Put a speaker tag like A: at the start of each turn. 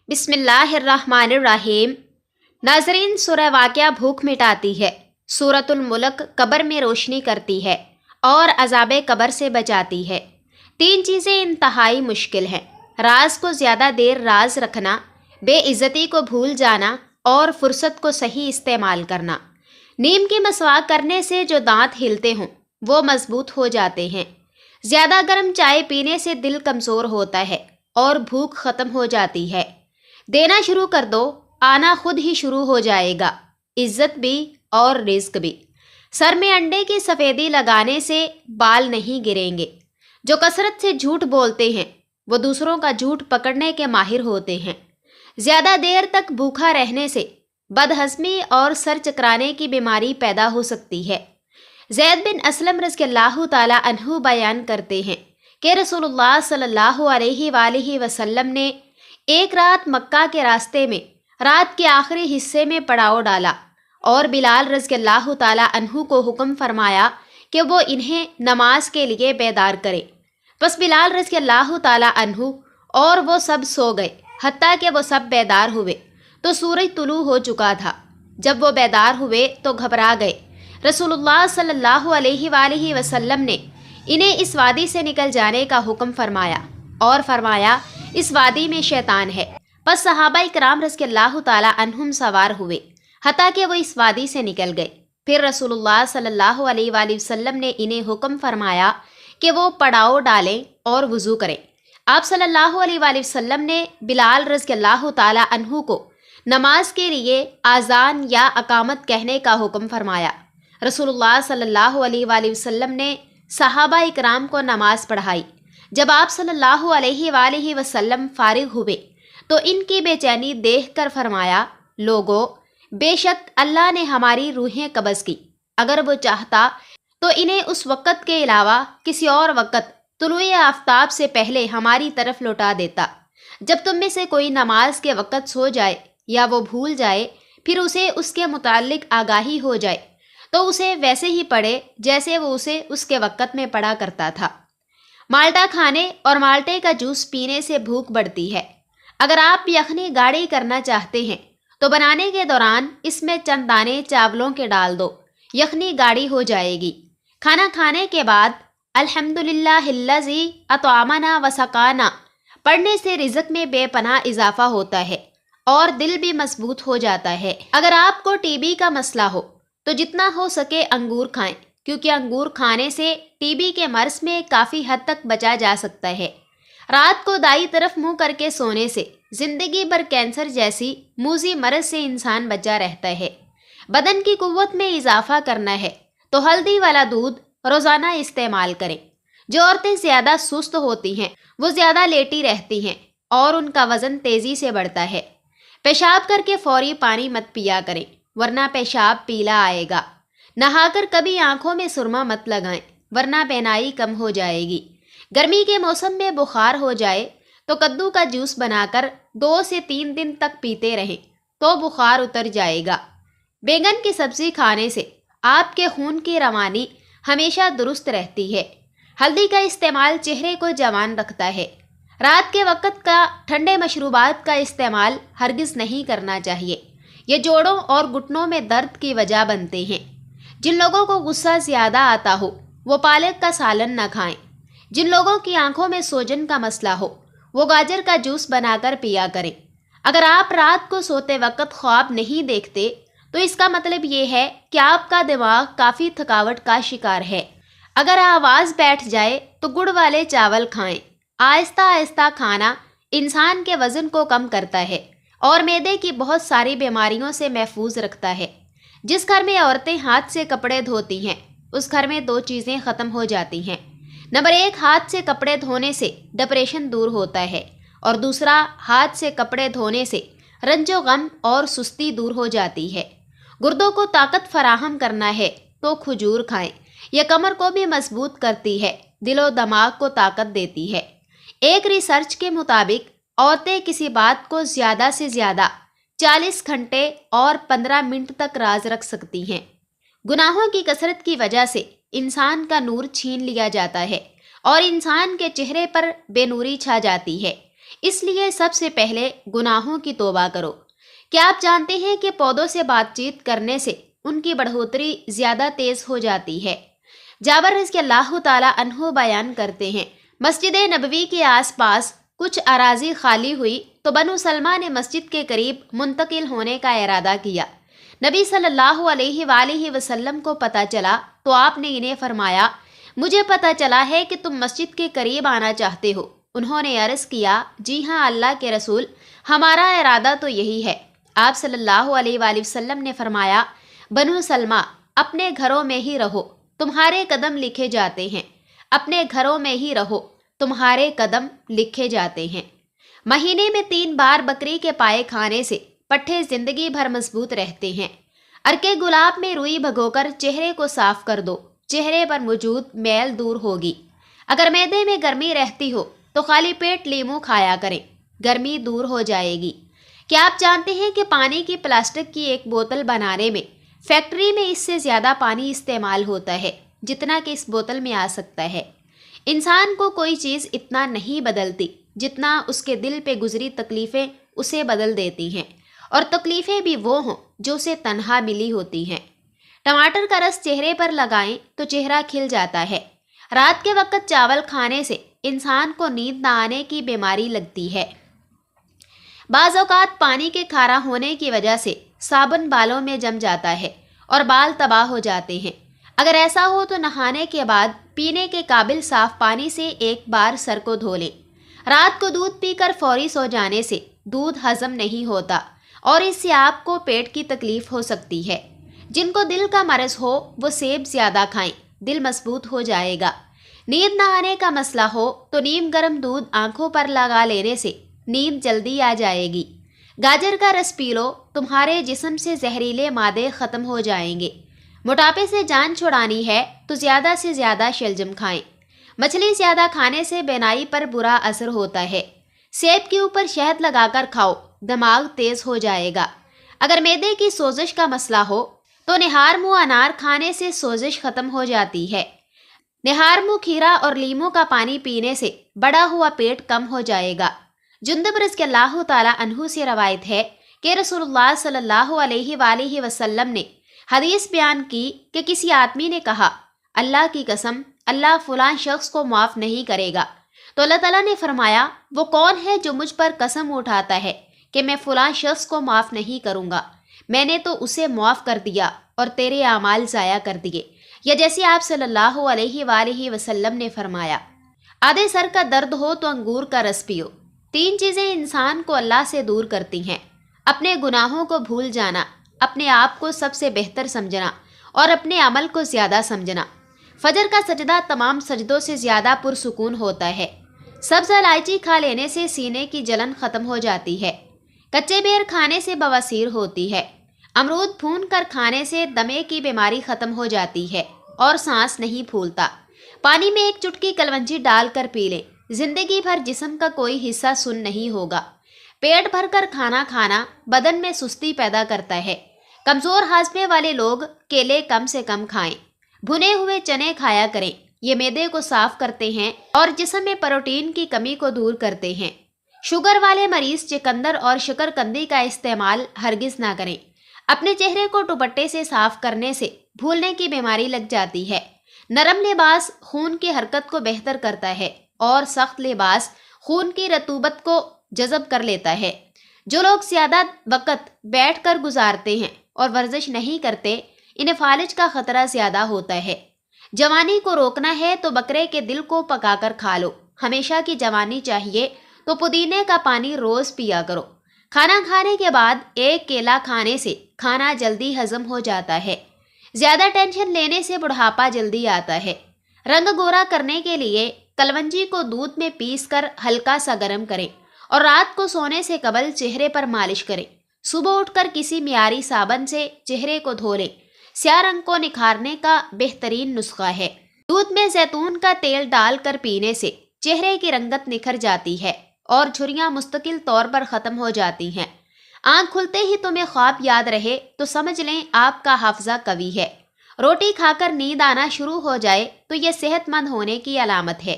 A: بسم اللہ الرحمن الرحیم۔ ناظرین، سورہ واقعہ بھوک مٹاتی ہے، سورۃ الملک قبر میں روشنی کرتی ہے اور عذاب قبر سے بچاتی ہے۔ تین چیزیں انتہائی مشکل ہیں: راز کو زیادہ دیر راز رکھنا، بے عزتی کو بھول جانا اور فرصت کو صحیح استعمال کرنا۔ نیم کی مسواک کرنے سے جو دانت ہلتے ہوں وہ مضبوط ہو جاتے ہیں۔ زیادہ گرم چائے پینے سے دل کمزور ہوتا ہے اور بھوک ختم ہو جاتی ہے۔ دینا شروع کر دو، آنا خود ہی شروع ہو جائے گا، عزت بھی اور رزق بھی۔ سر میں انڈے کی سفیدی لگانے سے بال نہیں گریں گے۔ جو کثرت سے جھوٹ بولتے ہیں وہ دوسروں کا جھوٹ پکڑنے کے ماہر ہوتے ہیں۔ زیادہ دیر تک بھوکا رہنے سے بدہضمی اور سر چکرانے کی بیماری پیدا ہو سکتی ہے۔ زید بن اسلم رضی اللہ تعالیٰ عنہ بیان کرتے ہیں کہ رسول اللہ صلی اللہ علیہ وآلہ وسلم نے ایک رات مکہ کے راستے میں رات کے آخری حصے میں پڑاؤ ڈالا اور بلال رضی اللہ تعالیٰ عنہ کو حکم فرمایا کہ وہ انہیں نماز کے لیے بیدار کرے۔ بس بلال رضی اللہ تعالیٰ عنہ اور وہ سب سو گئے، حتیٰ کہ وہ سب بیدار ہوئے تو سورج طلوع ہو چکا تھا۔ جب وہ بیدار ہوئے تو گھبرا گئے۔ رسول اللہ صلی اللہ علیہ وآلہ وسلم نے انہیں اس وادی سے نکل جانے کا حکم فرمایا اور فرمایا اس وادی میں شیطان ہے۔ پس صحابہ اکرام رضی اللہ تعالیٰ عنہم سوار ہوئے حتیٰ کہ وہ اس وادی سے نکل گئے۔ پھر رسول اللہ صلی اللہ علیہ وآلہ وسلم نے انہیں حکم فرمایا کہ وہ پڑاؤ ڈالیں اور وضو کریں۔ آپ صلی اللہ علیہ وآلہ وسلم نے بلال رضی اللہ تعالیٰ عنہ کو نماز کے لیے آذان یا اقامت کہنے کا حکم فرمایا۔ رسول اللہ صلی اللہ علیہ وآلہ وسلم نے صحابہ اکرام کو نماز پڑھائی۔ جب آپ صلی اللہ علیہ وآلہ وسلم فارغ ہوئے تو ان کی بے چینی دیکھ کر فرمایا، لوگو، بے شک اللہ نے ہماری روحیں قبض کی، اگر وہ چاہتا تو انہیں اس وقت کے علاوہ کسی اور وقت طلوع آفتاب سے پہلے ہماری طرف لوٹا دیتا۔ جب تم میں سے کوئی نماز کے وقت سو جائے یا وہ بھول جائے، پھر اسے اس کے متعلق آگاہی ہو جائے تو اسے ویسے ہی پڑھے جیسے وہ اسے اس کے وقت میں پڑھا کرتا تھا۔ مالٹا کھانے اور مالٹے کا جوس پینے سے بھوک بڑھتی ہے۔ اگر آپ یخنی گاڑھی کرنا چاہتے ہیں تو بنانے کے دوران اس میں چند دانے چاولوں کے ڈال دو، یخنی گاڑھی ہو جائے گی۔ کھانا کھانے کے بعد الحمدللہ الذی اطعمنا وسقانا پڑھنے سے رزق میں بے پناہ اضافہ ہوتا ہے اور دل بھی مضبوط ہو جاتا ہے۔ اگر آپ کو ٹی بی کا مسئلہ ہو تو جتنا ہو سکے انگور کھائیں، کیونکہ انگور کھانے سے ٹی بی کے مرض میں کافی حد تک بچا جا سکتا ہے۔ رات کو دائیں طرف منہ کر کے سونے سے زندگی بھر کینسر جیسی موذی مرض سے انسان بچا رہتا ہے۔ بدن کی قوت میں اضافہ کرنا ہے تو ہلدی والا دودھ روزانہ استعمال کریں۔ جو عورتیں زیادہ سست ہوتی ہیں وہ زیادہ لیٹی رہتی ہیں اور ان کا وزن تیزی سے بڑھتا ہے۔ پیشاب کر کے فوری پانی مت پیا کریں، ورنہ پیشاب پیلا آئے گا۔ نہا کر کبھی آنکھوں میں سرما مت لگائیں، ورنہ بینائی کم ہو جائے گی۔ گرمی کے موسم میں بخار ہو جائے تو کدو کا جوس بنا کر 2 سے 3 دن تک پیتے رہیں تو بخار اتر جائے گا۔ بیگن کی سبزی کھانے سے آپ کے خون کی روانی ہمیشہ درست رہتی ہے۔ ہلدی کا استعمال چہرے کو جوان رکھتا ہے۔ رات کے وقت کا ٹھنڈے مشروبات کا استعمال ہرگز نہیں کرنا چاہیے، یہ جوڑوں اور گھٹنوں میں درد کی وجہ بنتے ہیں۔ جن لوگوں کو غصہ زیادہ آتا ہو وہ پالک کا سالن نہ کھائیں۔ جن لوگوں کی آنکھوں میں سوجن کا مسئلہ ہو وہ گاجر کا جوس بنا کر پیا کریں۔ اگر آپ رات کو سوتے وقت خواب نہیں دیکھتے تو اس کا مطلب یہ ہے کہ آپ کا دماغ کافی تھکاوٹ کا شکار ہے۔ اگر آواز بیٹھ جائے تو گڑ والے چاول کھائیں۔ آہستہ آہستہ کھانا انسان کے وزن کو کم کرتا ہے اور معدے کی بہت ساری بیماریوں سے محفوظ رکھتا ہے۔ جس گھر میں عورتیں ہاتھ سے کپڑے دھوتی ہیں اس گھر میں 2 چیزیں ختم ہو جاتی ہیں۔ نمبر 1، ہاتھ سے کپڑے دھونے سے ڈپریشن دور ہوتا ہے، اور دوسرا، ہاتھ سے کپڑے دھونے سے رنج و غم اور سستی دور ہو جاتی ہے۔ گردوں کو طاقت فراہم کرنا ہے تو کھجور کھائیں، یہ کمر کو بھی مضبوط کرتی ہے، دل و دماغ کو طاقت دیتی ہے۔ ایک ریسرچ کے مطابق عورتیں کسی بات کو زیادہ سے زیادہ 40 گھنٹے اور 15 منٹ تک راز رکھ سکتی ہیں۔ گناہوں کی کثرت کی وجہ سے انسان کا نور چھین لیا جاتا ہے اور انسان کے چہرے پر بے نوری چھا جاتی ہے۔ اس لیے سب سے پہلے گناہوں کی توبہ کرو۔ کیا آپ جانتے ہیں کہ پودوں سے بات چیت کرنے سے ان کی بڑھوتری زیادہ تیز ہو جاتی ہے؟ جابر رضی اللہ تعالیٰ عنہ بیان کرتے ہیں، مسجد نبوی کے آس پاس کچھ اراضی خالی ہوئی تو بنو سلمہ نے مسجد کے قریب منتقل ہونے کا ارادہ کیا۔ نبی صلی اللہ علیہ وآلہ وسلم کو پتہ چلا تو آپ نے انہیں فرمایا، مجھے پتہ چلا ہے کہ تم مسجد کے قریب آنا چاہتے ہو۔ انہوں نے عرض کیا، جی ہاں اللہ کے رسول، ہمارا ارادہ تو یہی ہے۔ آپ صلی اللہ علیہ وآلہ وسلم نے فرمایا، بنو سلمہ اپنے گھروں میں ہی رہو، تمہارے قدم لکھے جاتے ہیں۔ اپنے گھروں میں ہی رہو، تمہارے قدم لکھے جاتے ہیں۔ مہینے میں 3 بار بکری کے پائے کھانے سے پٹھے زندگی بھر مضبوط رہتے ہیں۔ ارکے گلاب میں روئی بھگو کر چہرے کو صاف کر دو، چہرے پر موجود میل دور ہوگی۔ اگر معدے میں گرمی رہتی ہو تو خالی پیٹ لیموں کھایا کریں، گرمی دور ہو جائے گی۔ کیا آپ جانتے ہیں کہ پانی کی پلاسٹک کی ایک بوتل بنانے میں فیکٹری میں اس سے زیادہ پانی استعمال ہوتا ہے جتنا کہ اس بوتل میں آ سکتا ہے؟ انسان کو کوئی چیز اتنا نہیں بدلتی جتنا اس کے دل پہ گزری تکلیفیں اسے بدل دیتی ہیں، اور تکلیفیں بھی وہ ہوں جو اسے تنہا ملی ہوتی ہیں۔ ٹماٹر کا رس چہرے پر لگائیں تو چہرہ کھل جاتا ہے۔ رات کے وقت چاول کھانے سے انسان کو نیند نہ آنے کی بیماری لگتی ہے۔ بعض اوقات پانی کے کھارا ہونے کی وجہ سے صابن بالوں میں جم جاتا ہے اور بال تباہ ہو جاتے ہیں۔ اگر ایسا ہو تو نہانے کے بعد پینے کے قابل صاف پانی سے ایک بار سر کو دھو لیں۔ رات کو دودھ پی کر فوری سو جانے سے دودھ ہضم نہیں ہوتا اور اس سے آپ کو پیٹ کی تکلیف ہو سکتی ہے۔ جن کو دل کا مرض ہو وہ سیب زیادہ کھائیں، دل مضبوط ہو جائے گا۔ نیند نہ آنے کا مسئلہ ہو تو نیم گرم دودھ آنکھوں پر لگا لینے سے نیند جلدی آ جائے گی۔ گاجر کا رس پی لو، تمہارے جسم سے زہریلے مادے ختم ہو جائیں گے۔ موٹاپے سے جان چھڑانی ہے تو زیادہ سے زیادہ شلجم کھائیں۔ مچھلی زیادہ کھانے سے بینائی پر برا اثر ہوتا ہے۔ سیب کے اوپر شہد لگا کر کھاؤ، دماغ تیز ہو جائے گا۔ اگر معدے کی سوزش کا مسئلہ ہو تو نہار منہ انار کھانے سے سوزش ختم ہو جاتی ہے۔ نہار منہ کھیرا اور لیموں کا پانی پینے سے بڑا ہوا پیٹ کم ہو جائے گا۔ جندب رضی اللہ تعالیٰ عنہ سے روایت ہے کہ رسول اللہ صلی اللہ علیہ وآلہ وسلم نے حدیث بیان کی کہ کسی آدمی نے کہا، اللہ کی قسم اللہ فلاں شخص کو معاف نہیں کرے گا، تو اللہ تعالیٰ نے فرمایا، وہ کون ہے جو مجھ پر قسم اٹھاتا ہے کہ میں فلاں شخص کو معاف نہیں کروں گا؟ میں نے تو اسے معاف کر دیا اور تیرے اعمال ضائع کر دیے، یا جیسے آپ صلی اللہ علیہ وآلہ وسلم نے فرمایا، آدھے سر کا درد ہو تو انگور کا رس پیو۔ 3 چیزیں انسان کو اللہ سے دور کرتی ہیں: اپنے گناہوں کو بھول جانا، اپنے آپ کو سب سے بہتر سمجھنا اور اپنے عمل کو زیادہ سمجھنا۔ فجر کا سجدہ تمام سجدوں سے زیادہ پرسکون ہوتا ہے۔ سبز الائچی کھا لینے سے سینے کی جلن ختم ہو جاتی ہے۔ کچے بیر کھانے سے بواسیر ہوتی ہے۔ امرود بھون کر کھانے سے دمے کی بیماری ختم ہو جاتی ہے اور سانس نہیں پھولتا۔ پانی میں ایک چٹکی کلونجی ڈال کر پی لیں، زندگی بھر جسم کا کوئی حصہ سن نہیں ہوگا۔ پیٹ بھر کر کھانا کھانا بدن میں سستی پیدا کرتا ہے۔ کمزور ہاضمے والے لوگ کیلے کم سے کم کھائیں۔ بھنے ہوئے چنے کھایا کریں، یہ معدے کو صاف کرتے ہیں اور جسم میں پروٹین کی کمی کو دور کرتے ہیں۔ شوگر والے مریض چقندر اور شکرقندی کا استعمال ہرگز نہ کریں۔ اپنے چہرے کو دوپٹے سے صاف کرنے سے بھولنے کی بیماری لگ جاتی ہے۔ نرم لباس خون کی حرکت کو بہتر کرتا ہے اور سخت لباس خون کی رطوبت کو جذب کر لیتا ہے۔ جو لوگ زیادہ وقت بیٹھ کر گزارتے ہیں اور ورزش نہیں کرتے، انہیں فالج کا خطرہ زیادہ ہوتا ہے۔ جوانی کو روکنا ہے تو بکرے کے دل کو پکا کر کھا لو۔ ہمیشہ کی جوانی چاہیے تو پودینے کا پانی روز پیا کرو۔ کھانا کھانے کے بعد ایک کیلا کھانے سے کھانا جلدی ہضم ہو جاتا ہے۔ زیادہ ٹینشن لینے سے بڑھاپا جلدی آتا ہے۔ رنگ گورا کرنے کے لیے کلونجی کو دودھ میں پیس کر ہلکا سا گرم کریں اور رات کو سونے سے قبل چہرے پر مالش کریں۔ صبح اٹھ کر کسی معیاری صابن سے چہرے کو دھو لیں۔ سیاہ رنگ کو نکھارنے کا بہترین نسخہ ہے۔ دودھ میں زیتون کا تیل ڈال کر پینے سے چہرے کی رنگت نکھر جاتی ہے اور جھریاں مستقل طور پر ختم ہو جاتی ہیں۔ آنکھ کھلتے ہی تمہیں خواب یاد رہے تو سمجھ لیں آپ کا حافظہ قوی ہے۔ روٹی کھا کر نیند آنا شروع ہو جائے تو یہ صحت مند ہونے کی علامت ہے۔